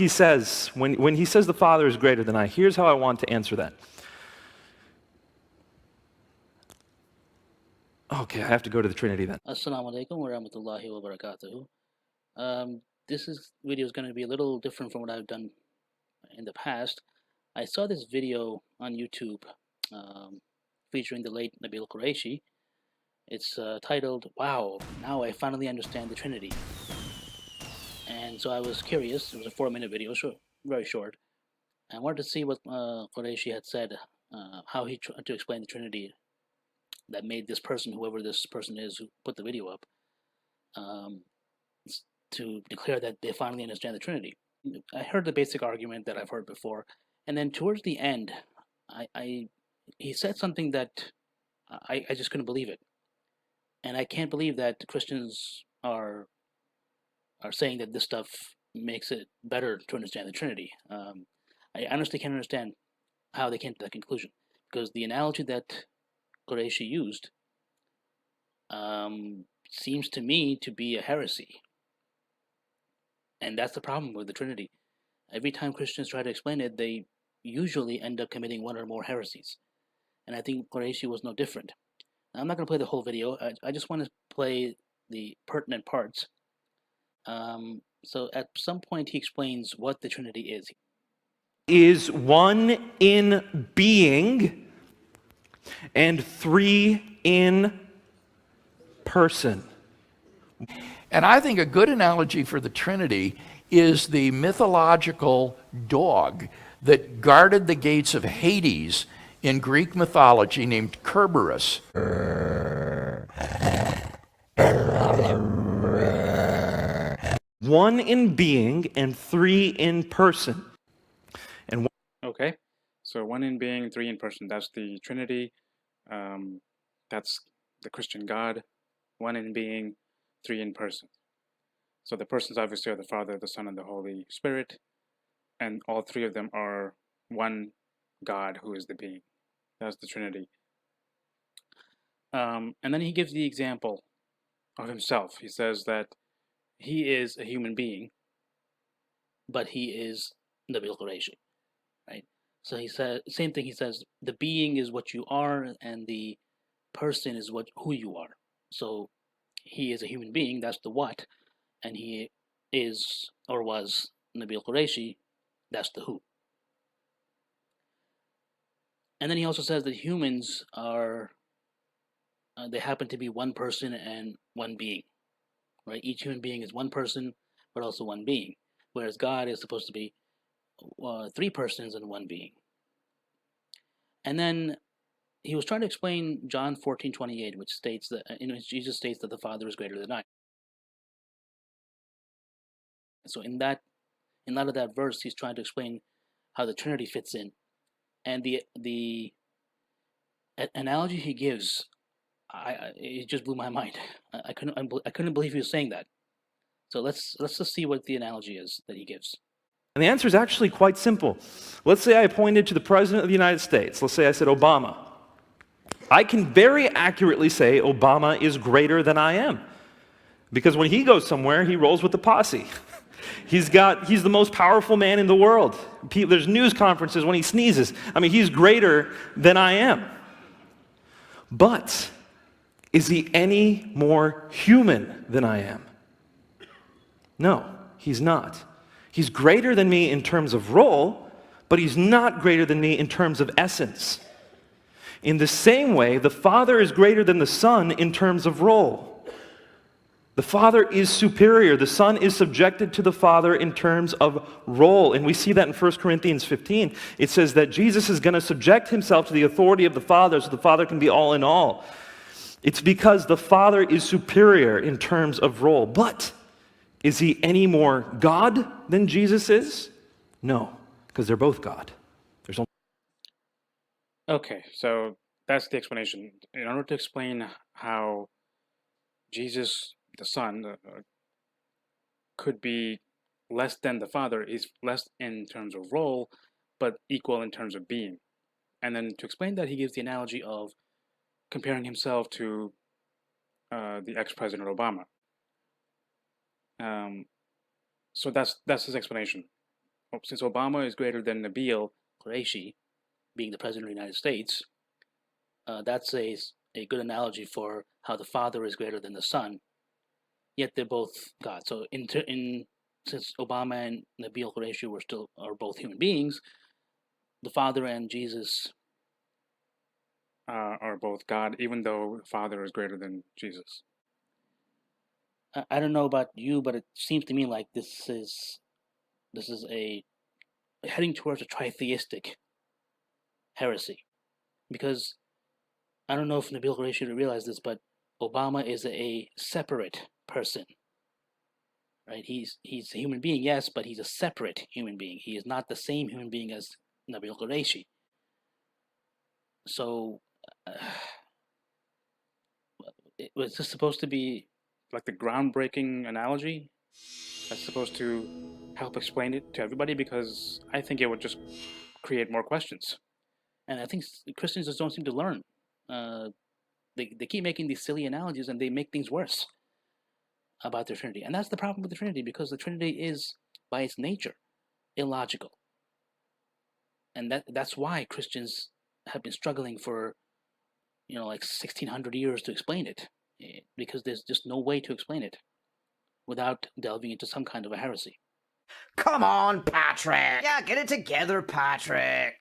he says, when he says the Father is greater than I, here's how I want to answer that. Okay, I have to go to the Trinity then. Assalamu alaikum wa rahmatullahi wa barakatuhu. This video is going to be a little different from what I've done in the past. I saw this video on YouTube featuring the late Nabeel Qureshi. It's titled, "Wow, now I finally understand the Trinity." And so I was curious. It was a 4-minute video, very short. I wanted to see what Qureshi had said, how he tried to explain the Trinity that made this person, whoever this person is who put the video up, to declare that they finally understand the Trinity. I heard the basic argument that I've heard before, and then towards the end, he said something that I just couldn't believe it, and I can't believe that Christians are saying that this stuff makes it better to understand the Trinity. I honestly can't understand how they came to that conclusion, because the analogy that Qureshi used seems to me to be a heresy. And that's the problem with the Trinity. Every time Christians try to explain it, they usually end up committing one or more heresies. And I think Qureshi was no different. Now, I'm not going to play the whole video. I just want to play the pertinent parts. So at some point he explains what the Trinity is. Is one in being and three in person. And I think a good analogy for the Trinity is the mythological dog that guarded the gates of Hades in Greek mythology named Kerberos. One in being and three in person. And okay, so one in being, three in person. That's the Trinity. That's the Christian God. One in being, three in person. So the persons obviously are the Father, the Son, and the Holy Spirit, and all three of them are one God who is the being. That's the Trinity. And then he gives the example of himself. He says that he is a human being, but he is Nabeel Qureshi, right? So he said same thing. He says the being is what you are, and the person is who you are. So he is a human being. That's the what, and he is or was Nabeel Qureshi. That's the who. And then he also says that humans are they happen to be one person and one being, right? Each human being is one person, but also one being, whereas God is supposed to be three persons and one being. And then he was trying to explain John 14:28, which states that Jesus states that the Father is greater than I. So in light of that verse, he's trying to explain how the Trinity fits in, and the analogy he gives, it just blew my mind. I couldn't believe he was saying that. So let's just see what the analogy is that he gives. the answer is actually quite simple. Let's say I pointed to the President of the United States. Let's say I said Obama. I can very accurately say Obama is greater than I am. Because when he goes somewhere, he rolls with the posse. He's the most powerful man in the world. There's news conferences when he sneezes. I mean, he's greater than I am. But is he any more human than I am? No, he's not. He's greater than me in terms of role, but he's not greater than me in terms of essence. In the same way, the Father is greater than the Son in terms of role. The Father is superior. The Son is subjected to the Father in terms of role. And we see that in 1 Corinthians 15. It says that Jesus is going to subject himself to the authority of the Father so the Father can be all in all. It's because the Father is superior in terms of role. But is he any more God than Jesus is? No, because they're both God. There's only Okay, so that's the explanation. In order to explain how Jesus, the Son, could be less than the Father, is less in terms of role, but equal in terms of being. And then to explain that, he gives the analogy of comparing himself to the ex-President Obama. So that's his explanation. since Obama is greater than Nabeel Qureshi, being the president of the United States, that's a good analogy for how the Father is greater than the Son, yet they're both God. So since Obama and Nabeel Qureshi are both human beings, the Father and Jesus are both God, even though the Father is greater than Jesus. I don't know about you, but it seems to me like this is a heading towards a tritheistic heresy, because I don't know if Nabeel Qureshi realized this, but Obama is a separate person, right? He's a human being, yes, but he's a separate human being. He is not the same human being as Nabeel Qureshi. So, was this supposed to be like the groundbreaking analogy that's supposed to help explain it to everybody? Because I think it would just create more questions. And I think Christians just don't seem to learn. They keep making these silly analogies, and they make things worse about the Trinity. And that's the problem with the Trinity, because the Trinity is, by its nature, illogical. And that's why Christians have been struggling for, like 1600 years to explain it, because there's just no way to explain it without delving into some kind of a heresy. Come on, Patrick. Yeah, get it together, Patrick.